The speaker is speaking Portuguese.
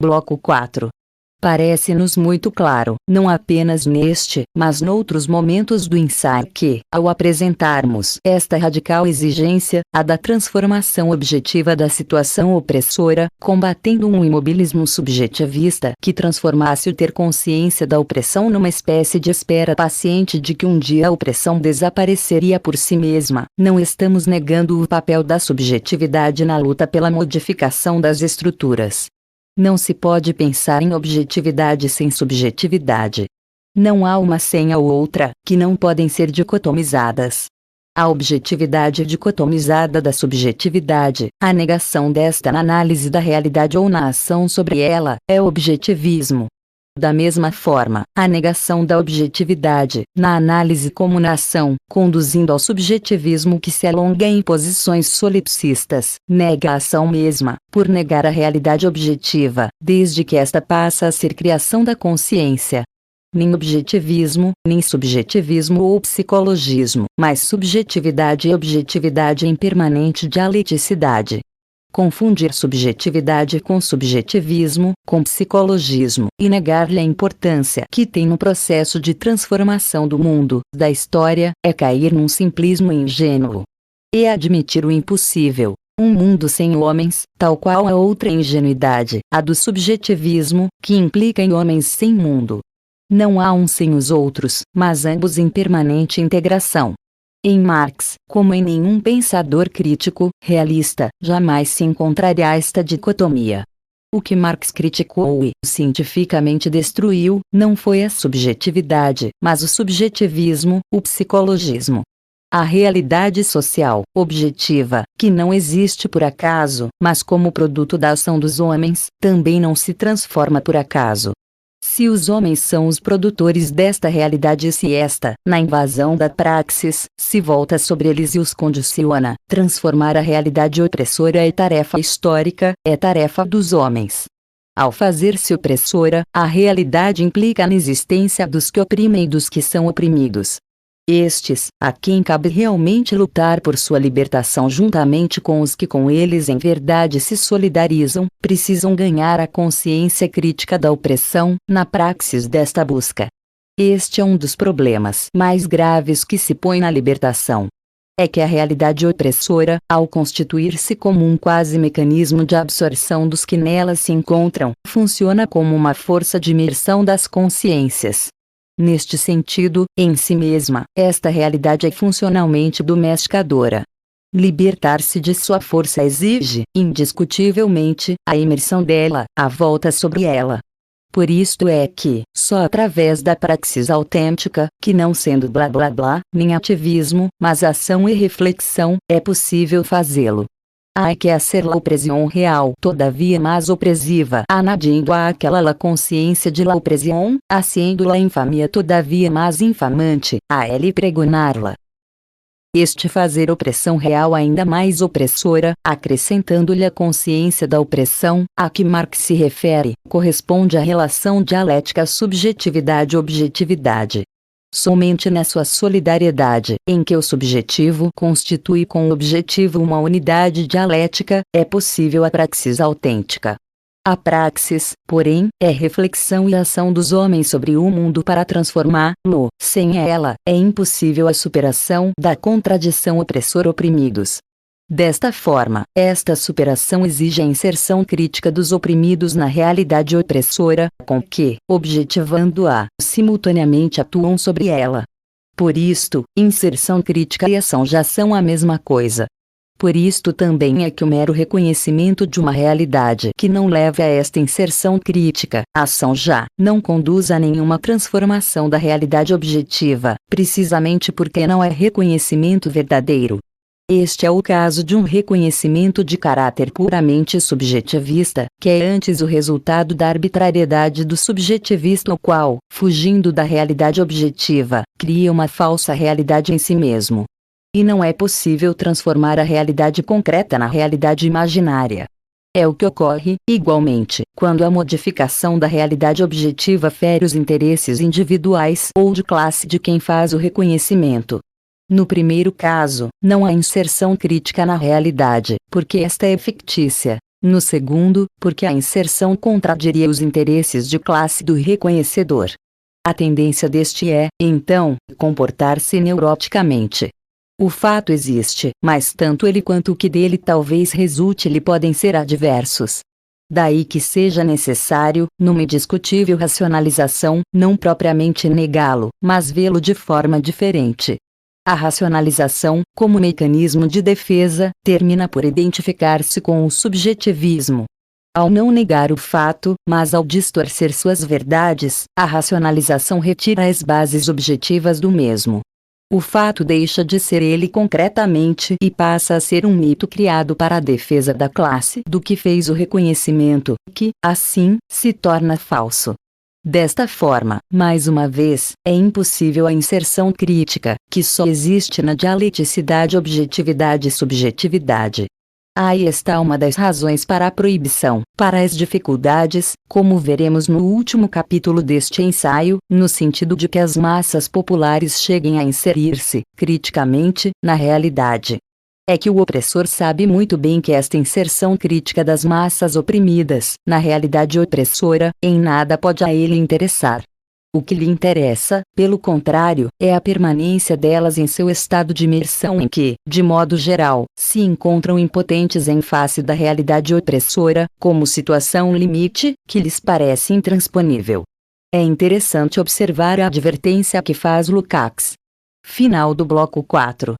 Bloco 4. Parece-nos muito claro, não apenas neste, mas noutros momentos do ensaio que, ao apresentarmos esta radical exigência, a da transformação objetiva da situação opressora, combatendo um imobilismo subjetivista que transformasse o ter consciência da opressão numa espécie de espera paciente de que um dia a opressão desapareceria por si mesma, não estamos negando o papel da subjetividade na luta pela modificação das estruturas. Não se pode pensar em objetividade sem subjetividade. Não há uma sem a outra, que não podem ser dicotomizadas. A objetividade dicotomizada da subjetividade, a negação desta na análise da realidade ou na ação sobre ela, é objetivismo. Da mesma forma, a negação da objetividade, na análise como na ação, conduzindo ao subjetivismo que se alonga em posições solipsistas, nega a ação mesma, por negar a realidade objetiva, desde que esta passa a ser criação da consciência. Nem objetivismo, nem subjetivismo ou psicologismo, mas subjetividade e objetividade em permanente dialeticidade. Confundir subjetividade com subjetivismo, com psicologismo, e negar-lhe a importância que tem no processo de transformação do mundo, da história, é cair num simplismo ingênuo. E admitir o impossível. Um mundo sem homens, tal qual a outra ingenuidade, a do subjetivismo, que implica em homens sem mundo. Não há um sem os outros, mas ambos em permanente integração. Em Marx, como em nenhum pensador crítico, realista, jamais se encontraria esta dicotomia. O que Marx criticou e, cientificamente destruiu, não foi a subjetividade, mas o subjetivismo, o psicologismo. A realidade social, objetiva, que não existe por acaso, mas como produto da ação dos homens, também não se transforma por acaso. Se os homens são os produtores desta realidade e se esta, na invasão da praxis, se volta sobre eles e os condiciona, transformar a realidade opressora é tarefa histórica, é tarefa dos homens. Ao fazer-se opressora, a realidade implica na existência dos que oprimem e dos que são oprimidos. Estes, a quem cabe realmente lutar por sua libertação juntamente com os que com eles em verdade se solidarizam, precisam ganhar a consciência crítica da opressão, na praxis desta busca. Este é um dos problemas mais graves que se põe na libertação. É que a realidade opressora, ao constituir-se como um quase mecanismo de absorção dos que nela se encontram, funciona como uma força de imersão das consciências. Neste sentido, em si mesma, esta realidade é funcionalmente domesticadora. Libertar-se de sua força exige, indiscutivelmente, a imersão dela, a volta sobre ela. Por isto é que, só através da praxis autêntica, que não sendo blá blá blá, nem ativismo, mas ação e reflexão, é possível fazê-lo. Ai que a ser la opressão real todavia mais opressiva, anadindo aquela la consciência de la opressão, haciendo la infamia todavia mais infamante, a ele pregonar-la. Este fazer opressão real ainda mais opressora, acrescentando-lhe a consciência da opressão, a que Marx se refere, corresponde à relação dialética subjetividade-objetividade. Somente na sua solidariedade, em que o subjetivo constitui com o objetivo uma unidade dialética, é possível a praxis autêntica. A praxis, porém, é reflexão e ação dos homens sobre o mundo para transformá-lo. Sem ela, é impossível a superação da contradição opressor-oprimidos. Desta forma, esta superação exige a inserção crítica dos oprimidos na realidade opressora, com que, objetivando-a, simultaneamente atuam sobre ela. Por isto, inserção crítica e ação já são a mesma coisa. Por isto também é que o mero reconhecimento de uma realidade que não leve a esta inserção crítica, ação já, não conduz a nenhuma transformação da realidade objetiva, precisamente porque não é reconhecimento verdadeiro. Este é o caso de um reconhecimento de caráter puramente subjetivista, que é antes o resultado da arbitrariedade do subjetivista, o qual, fugindo da realidade objetiva, cria uma falsa realidade em si mesmo. E não é possível transformar a realidade concreta na realidade imaginária. É o que ocorre, igualmente, quando a modificação da realidade objetiva fere os interesses individuais ou de classe de quem faz o reconhecimento. No primeiro caso, não há inserção crítica na realidade, porque esta é fictícia. No segundo, porque a inserção contradiria os interesses de classe do reconhecedor. A tendência deste é, então, comportar-se neuroticamente. O fato existe, mas tanto ele quanto o que dele talvez resulte lhe podem ser adversos. Daí que seja necessário, numa indiscutível racionalização, não propriamente negá-lo, mas vê-lo de forma diferente. A racionalização, como mecanismo de defesa, termina por identificar-se com o subjetivismo. Ao não negar o fato, mas ao distorcer suas verdades, a racionalização retira as bases objetivas do mesmo. O fato deixa de ser ele concretamente e passa a ser um mito criado para a defesa da classe do que fez o reconhecimento, que, assim, se torna falso. Desta forma, mais uma vez, é impossível a inserção crítica, que só existe na dialeticidade objetividade e subjetividade. Aí está uma das razões para a proibição, para as dificuldades, como veremos no último capítulo deste ensaio, no sentido de que as massas populares cheguem a inserir-se, criticamente, na realidade. É que o opressor sabe muito bem que esta inserção crítica das massas oprimidas, na realidade opressora, em nada pode a ele interessar. O que lhe interessa, pelo contrário, é a permanência delas em seu estado de imersão em que, de modo geral, se encontram impotentes em face da realidade opressora, como situação limite, que lhes parece intransponível. É interessante observar a advertência que faz Lukács. Final do bloco 4.